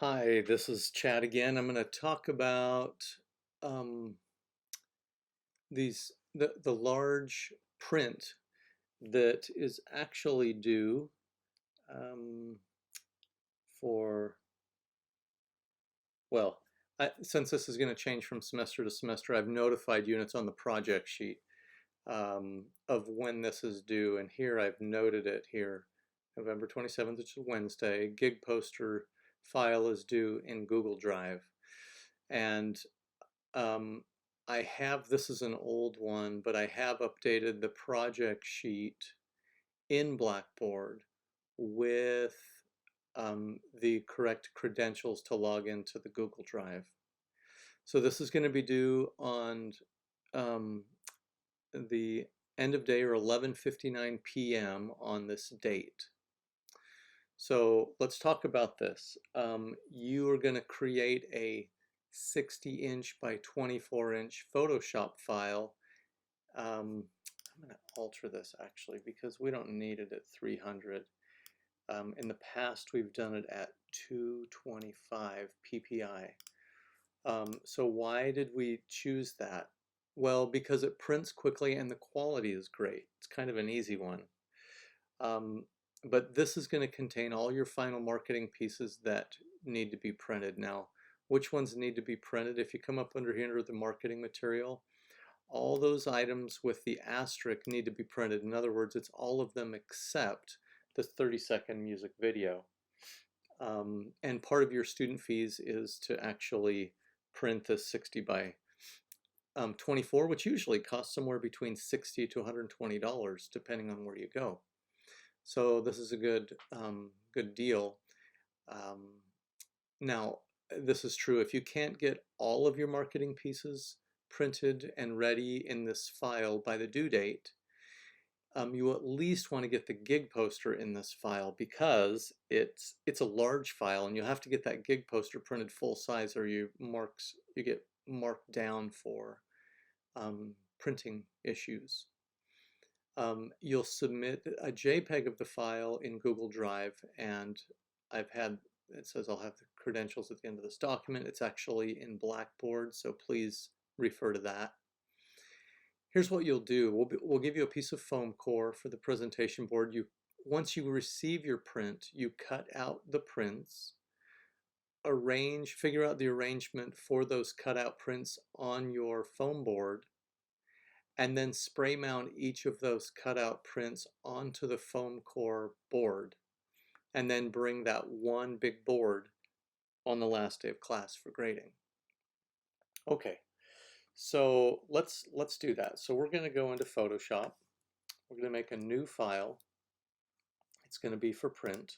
Hi, this is Chad again. I'm going to talk about um, the large print that is actually due um, for, well, since this is going to change from semester to semester, I've notified units on the project sheet of when this is due, and here I've noted it here, November 27th, which is Wednesday. Gig poster file is due in Google Drive, and Um, I have, this is an old one, but I have updated the project sheet in Blackboard with the correct credentials to log into the Google Drive. So this is going to be due on um, the end of day or 11:59 p.m. on this date. So let's talk about this. You are going to create a 60-inch by 24-inch Photoshop file. I'm going to alter this actually because we don't need it at 300. In the past, we've done it at 225 ppi. So why did we choose that? Well, because it prints quickly and the quality is great. It's kind of an easy one. Um, but this is going to contain all your final marketing pieces that need to be printed. Now, which ones need to be printed? If you come up under here under the marketing material, all those items with the asterisk need to be printed. In other words, it's all of them except the 30-second music video. And part of your student fees is to actually print this 60 by 24, which usually costs somewhere between $60 to $120 depending on where you go. So this is a good deal. Um, Now, this is true. If you can't get all of your marketing pieces printed and ready in this file by the due date, you at least want to get the gig poster in this file because it's a large file and you have to get that gig poster printed full size or you get marked down for printing issues. You'll submit a JPEG of the file in Google Drive, and it says I'll have the credentials at the end of this document. It's actually in Blackboard, so please refer to that. Here's what you'll do. We'll give you a piece of foam core for the presentation board. Once you receive your print, you cut out the prints, figure out the arrangement for those cutout prints on your foam board, and then spray mount each of those cutout prints onto the foam core board, and then bring that one big board on the last day of class for grading. Okay, so let's do that. So we're going to go into Photoshop. We're going to make a new file. It's going to be for print,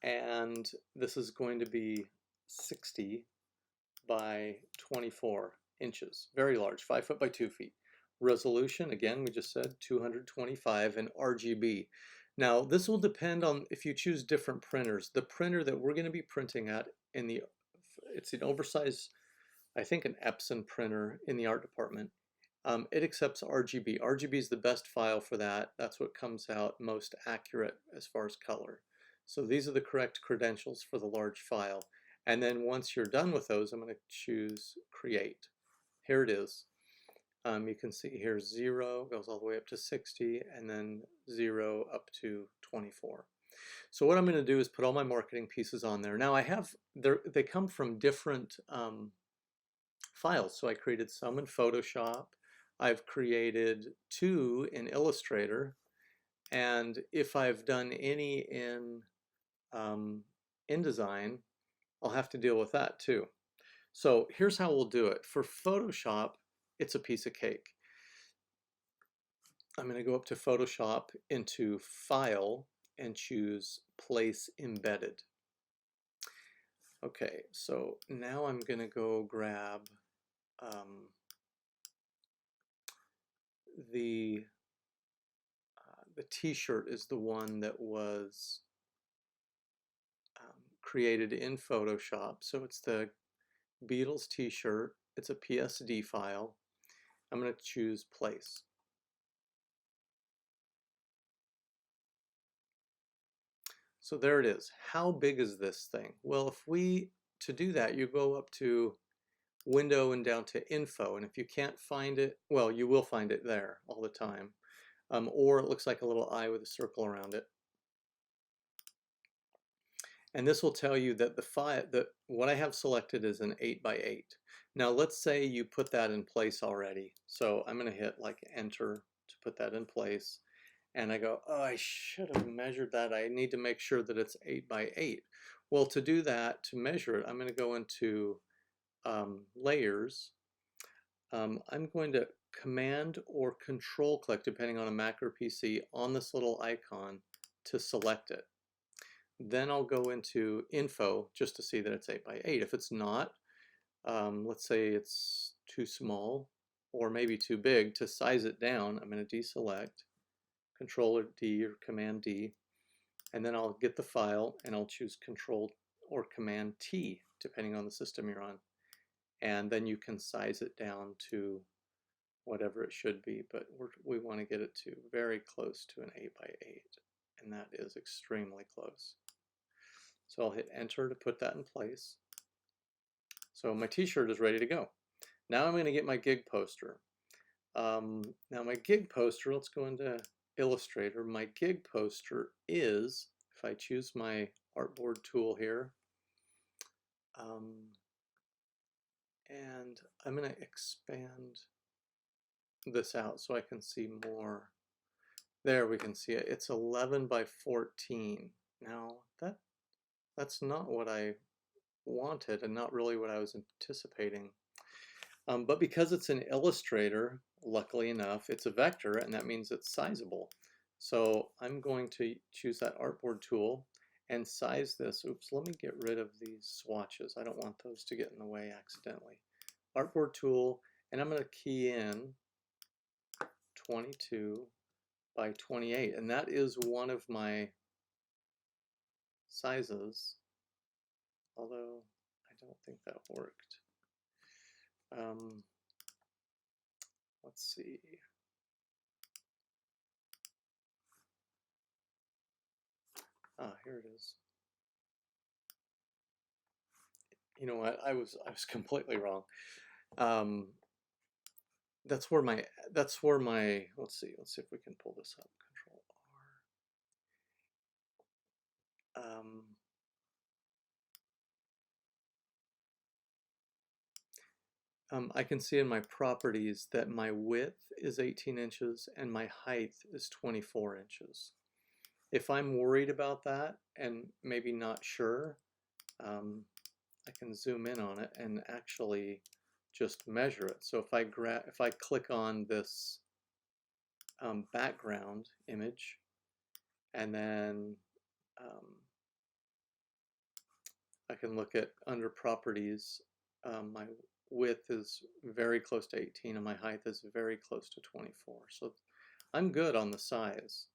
and this is going to be 60 by 24 inches. Very large, 5 foot by 2 feet. Resolution, again, we just said 225, and RGB. Now, this will depend on if you choose different printers. The printer that we're going to be printing at it's an oversized, I think an Epson printer in the art department. It accepts RGB. RGB is the best file for that. That's what comes out most accurate as far as color. So these are the correct credentials for the large file. And then once you're done with those, I'm going to choose Create. Here it is. You can see here 0 goes all the way up to 60, and then 0 up to 24. So what I'm going to do is put all my marketing pieces on there. Now they come from different files. So I created some in Photoshop. I've created 2 in Illustrator. And if I've done any in InDesign, I'll have to deal with that too. So here's how we'll do it. For Photoshop, it's a piece of cake. I'm going to go up to Photoshop into File and choose Place Embedded. Okay, so now I'm going to go grab the t-shirt is the one that was created in Photoshop. So it's the Beatles t-shirt. It's a PSD file. I'm going to choose Place. So there it is. How big is this thing? Well, to do that, you go up to Window and down to Info, and if you can't find it, well, you will find it there all the time. Or it looks like a little eye with a circle around it. And this will tell you that what I have selected is an 8x8. Now let's say you put that in place already. So I'm going to hit like enter to put that in place. And I go, oh, I should have measured that. I need to make sure that it's 8x8. Well, to do that, to measure it, I'm going to go into layers. I'm going to command or control click, depending on a Mac or PC, on this little icon to select it. Then I'll go into info just to see that it's 8x8. If it's not, let's say it's too small or maybe too big, to size it down, I'm going to deselect, Control or D or Command D, and then I'll get the file and I'll choose Control or Command T, depending on the system you're on. And then you can size it down to whatever it should be, but we want to get it to very close to an 8x8, and that is extremely close. So I'll hit enter to put that in place. So my t-shirt is ready to go. Now I'm going to get my gig poster. Now my gig poster, let's go into Illustrator. My gig poster is, if I choose my artboard tool here, and I'm going to expand this out so I can see more. There we can see it. It's 11x14. Now that's not what I wanted and not really what I was anticipating. But because it's an Illustrator, luckily enough, it's a vector, and that means it's sizable. So I'm going to choose that artboard tool and size this. Oops, let me get rid of these swatches. I don't want those to get in the way accidentally. Artboard tool, and I'm going to key in 22x28, and that is one of my sizes, although I don't think that worked. Let's see. Here it is. You know what? I was completely wrong. That's where my let's see if we can pull this up. Control R. I can see in my properties that my width is 18 inches and my height is 24 inches. If I'm worried about that and maybe not sure, I can zoom in on it and actually just measure it. So if I click on this background image, and then I can look at under properties, my width is very close to 18 and my height is very close to 24. So I'm good on the size.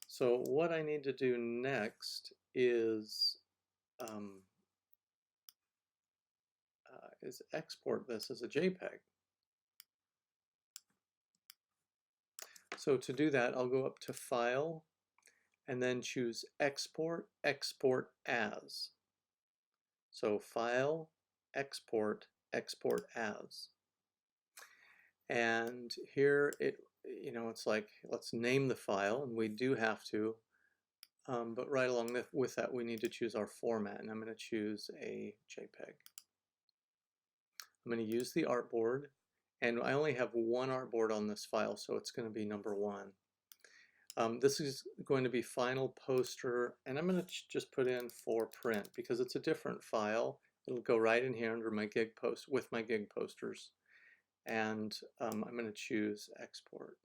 So what I need to do next is export this as a JPEG. So to do that, I'll go up to File and then choose Export, Export As. So File, Export, Export As. And here it's like, let's name the file, and we do have to, but right along with that we need to choose our format, and I'm going to choose a JPEG. I'm going to use the artboard, and I only have one artboard on this file, so it's going to be number 1. This is going to be final poster, and I'm going to just put in for print because it's a different file. It'll go right in here under my gig post with my gig posters, and I'm going to choose export.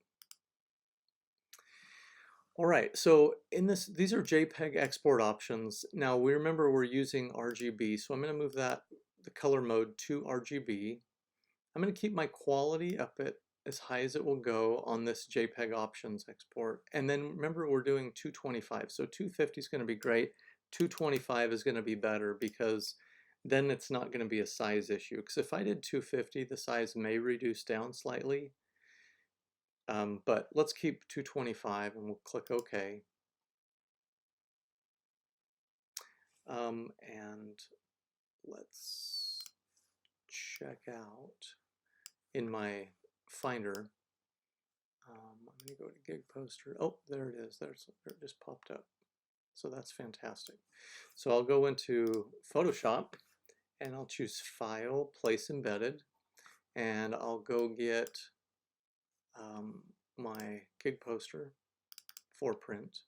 All right, so these are JPEG export options. Now we remember we're using RGB, so I'm going to move the color mode to RGB. I'm going to keep my quality up at as high as it will go on this JPEG options export. And then remember we're doing 225, so 250 is going to be great. 225 is going to be better because then it's not going to be a size issue. Because if I did 250, the size may reduce down slightly. But let's keep 225 and we'll click OK. And let's check out in my Finder. I'm going to go to Gig Poster. Oh, there it is. There it just popped up. So that's fantastic. So I'll go into Photoshop and I'll choose File, Place Embedded, and I'll go get my Gig Poster for print.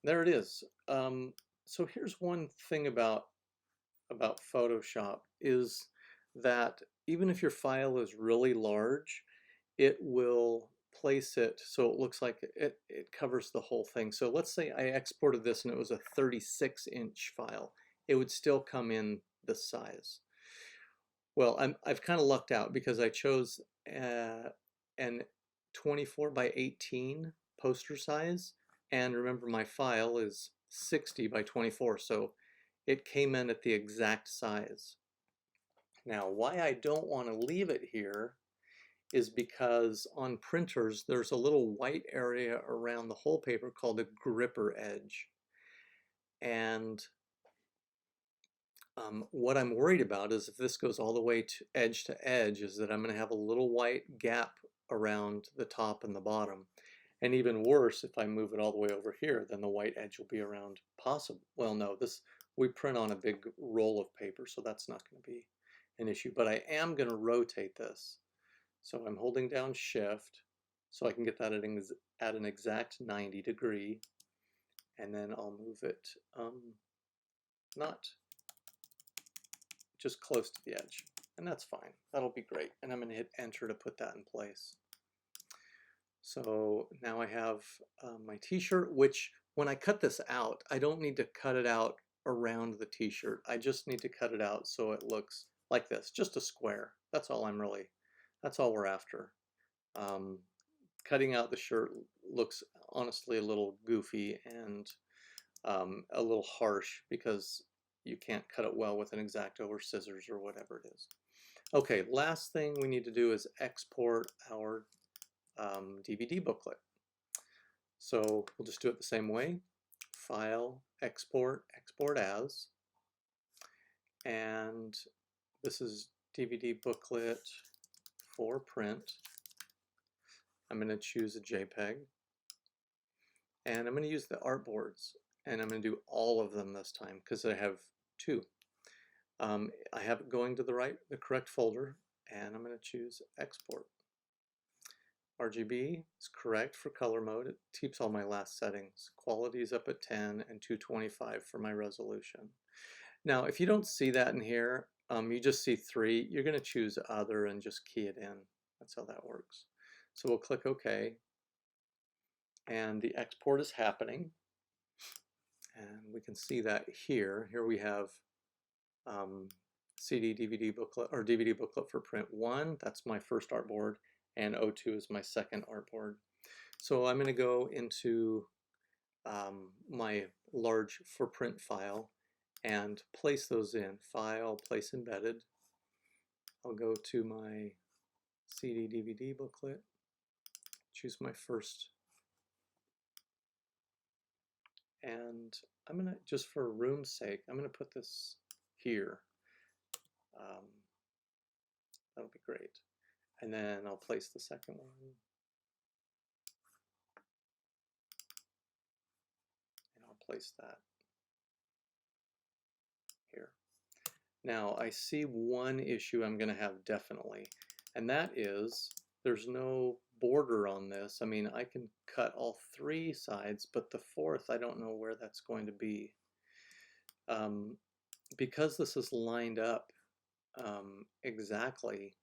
There it is. So here's one thing about Photoshop is that even if your file is really large, it will place it so it looks like it covers the whole thing. So let's say I exported this and it was a 36-inch file. It would still come in this size. Well, I've kind of lucked out because I chose an 24 by 18 poster size, and remember my file is 60 by 24, so it came in at the exact size. Now, why I don't want to leave it here is because on printers there's a little white area around the whole paper called a gripper edge. And what I'm worried about is if this goes all the way to edge is that I'm going to have a little white gap around the top and the bottom. And even worse, if I move it all the way over here, then the white edge will be around possible. Well, no, we print on a big roll of paper, so that's not going to be an issue. But I am going to rotate this. So I'm holding down Shift so I can get that at an exact 90 degree. And then I'll move it not just close to the edge. And that's fine. That'll be great. And I'm going to hit Enter to put that in place. So now I have my t-shirt, which when I cut this out, I don't need to cut it out around the t-shirt. I just need to cut it out so it looks like this, just a square. That's all we're after. Cutting out the shirt looks honestly a little goofy and a little harsh because you can't cut it well with an X-Acto or scissors or whatever it is. Okay, last thing we need to do is export our DVD booklet. So we'll just do it the same way. File, Export, Export As. And this is DVD booklet for print. I'm going to choose a JPEG. And I'm going to use the artboards. And I'm going to do all of them this time because I have two. I have it going to the correct folder, and I'm going to choose Export. RGB is correct for color mode. It keeps all my last settings. Quality is up at 10 and 225 for my resolution. Now, if you don't see that in here, you just see 3, you're going to choose Other and just key it in. That's how that works. So we'll click OK. And the export is happening. And we can see that here. Here we have CD, DVD booklet, or DVD booklet for print 1. That's my first artboard. And O2 is my second artboard. So I'm going to go into my large for print file and place those in. File, Place Embedded. I'll go to my CD DVD booklet, choose my first, and I'm going to, just for room's sake, I'm going to put this here. That'll be great. And then I'll place the second one. And I'll place that here. Now I see one issue I'm going to have definitely, and that is there's no border on this. I mean, I can cut all 3 sides, but the 4th, I don't know where that's going to be. Because this is lined up exactly,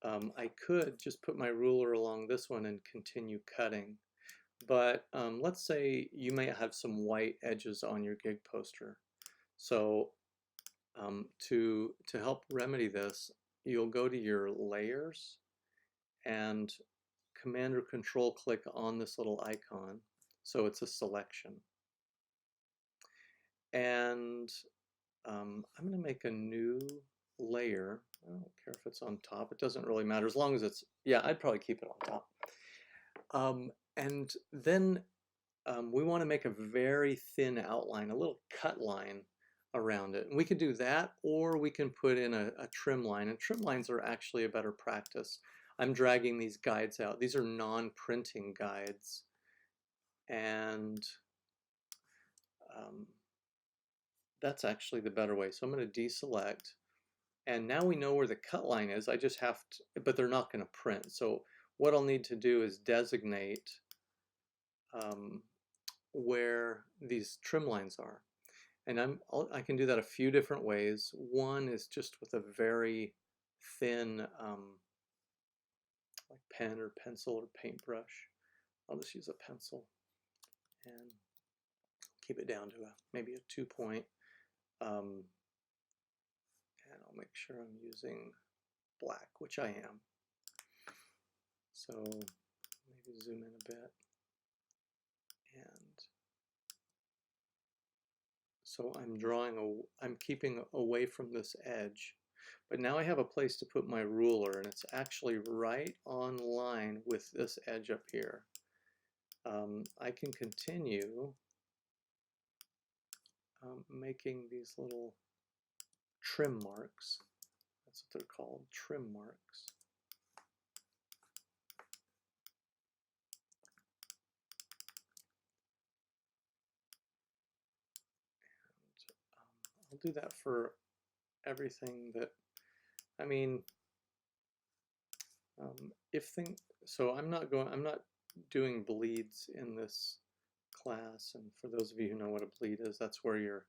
I could just put my ruler along this one and continue cutting. But let's say you may have some white edges on your gig poster. So to help remedy this, you'll go to your layers and Command or Control click on this little icon so it's a selection. And I'm going to make a new layer. I don't care if it's on top. It doesn't really matter as long as it's, yeah, I'd probably keep it on top. And then we want to make a very thin outline, a little cut line around it. And we could do that, or we can put in a trim line. And trim lines are actually a better practice. I'm dragging these guides out. These are non-printing guides. And that's actually the better way. So I'm going to deselect. And now we know where the cut line is. I just have to, but they're not going to print. So what I'll need to do is designate where these trim lines are. And I can do that a few different ways. One is just with a very thin like pen or pencil or paintbrush. I'll just use a pencil and keep it down to maybe a 2-point. And I'll make sure I'm using black, which I am. So maybe zoom in a bit. And so I'm keeping away from this edge. But now I have a place to put my ruler, and it's actually right on line with this edge up here. I can continue making these little trim marks. That's what they're called, trim marks. And I'll do that for everything that, I mean, so I'm not doing bleeds in this class. And for those of you who know what a bleed is, that's where your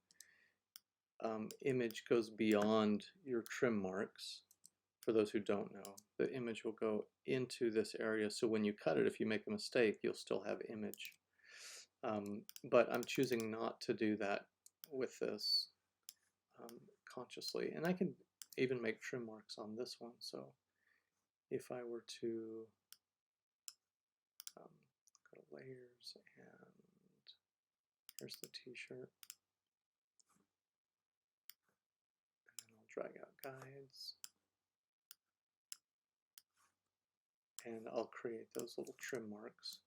image goes beyond your trim marks. For those who don't know, the image will go into this area. So when you cut it, if you make a mistake, you'll still have image. But I'm choosing not to do that with this consciously. And I can even make trim marks on this one. So if I were to go to layers, and here's the t-shirt, and then I'll drag out guides, and I'll create those little trim marks,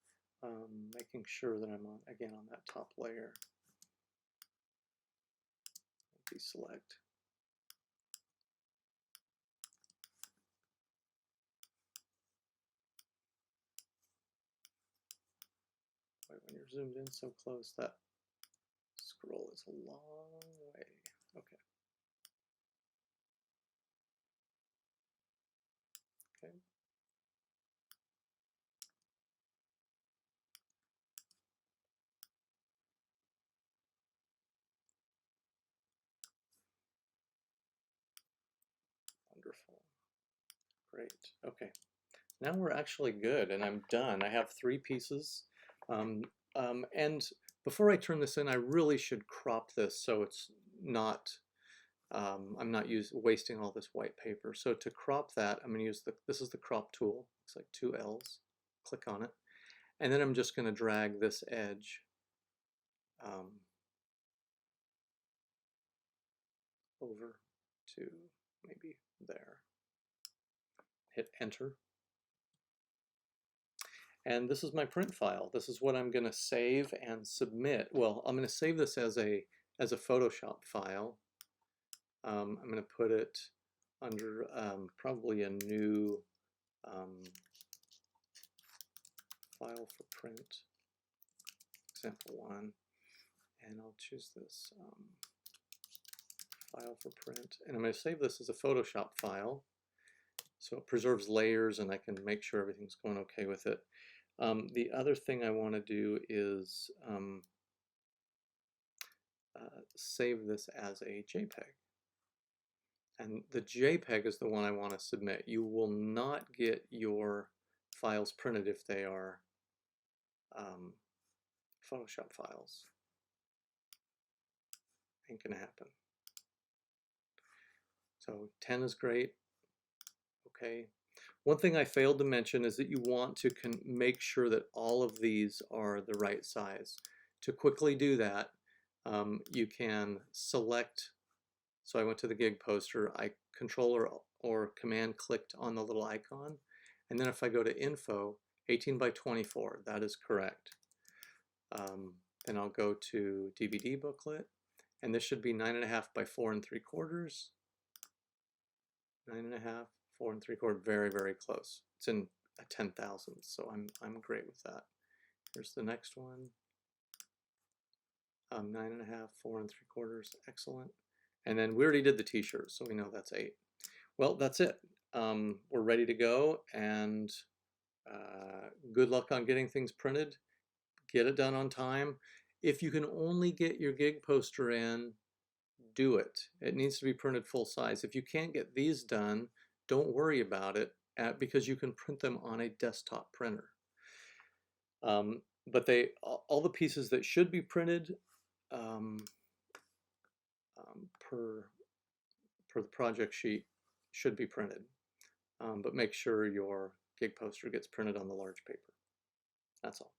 making sure that I'm again on that top layer. Deselect. When you're zoomed in so close, that scroll is a long way. Okay. Okay. Wonderful. Great. Okay. Now we're actually good, and I'm done. I have 3 pieces. And before I turn this in, I really should crop this so it's not, I'm not wasting all this white paper. So to crop that, I'm going to use this is the crop tool. It's like 2 L's. Click on it. And then I'm just going to drag this edge over to maybe there. Hit enter. And this is my print file. This is what I'm going to save and submit. Well, I'm going to save this as a Photoshop file. I'm going to put it under probably a new file for print, example 1, and I'll choose this file for print, and I'm going to save this as a Photoshop file, so it preserves layers and I can make sure everything's going okay with it. The other thing I want to do is save this as a JPEG. And the JPEG is the one I want to submit. You will not get your files printed if they are Photoshop files. Ain't gonna happen. So 10 is great. Okay. One thing I failed to mention is that you want to make sure that all of these are the right size. To quickly do that, you can select. So I went to the gig poster, I Control or Command clicked on the little icon, and then if I go to Info, 18 by 24, that is correct. Then I'll go to DVD booklet, and this should be 9.5 by 4 3/4. 9.5, 4 3/4, very, very close. It's in a 10,000, so I'm great with that. Here's the next one. 9.5, 4 3/4, excellent. And then we already did the t-shirt, so we know that's 8. Well, that's it. We're ready to go, and good luck on getting things printed. Get it done on time. If you can only get your gig poster in, do it. It needs to be printed full size. If you can't get these done, don't worry about it because you can print them on a desktop printer. But all the pieces that should be printed per the project sheet should be printed. But make sure your gig poster gets printed on the large paper. That's all.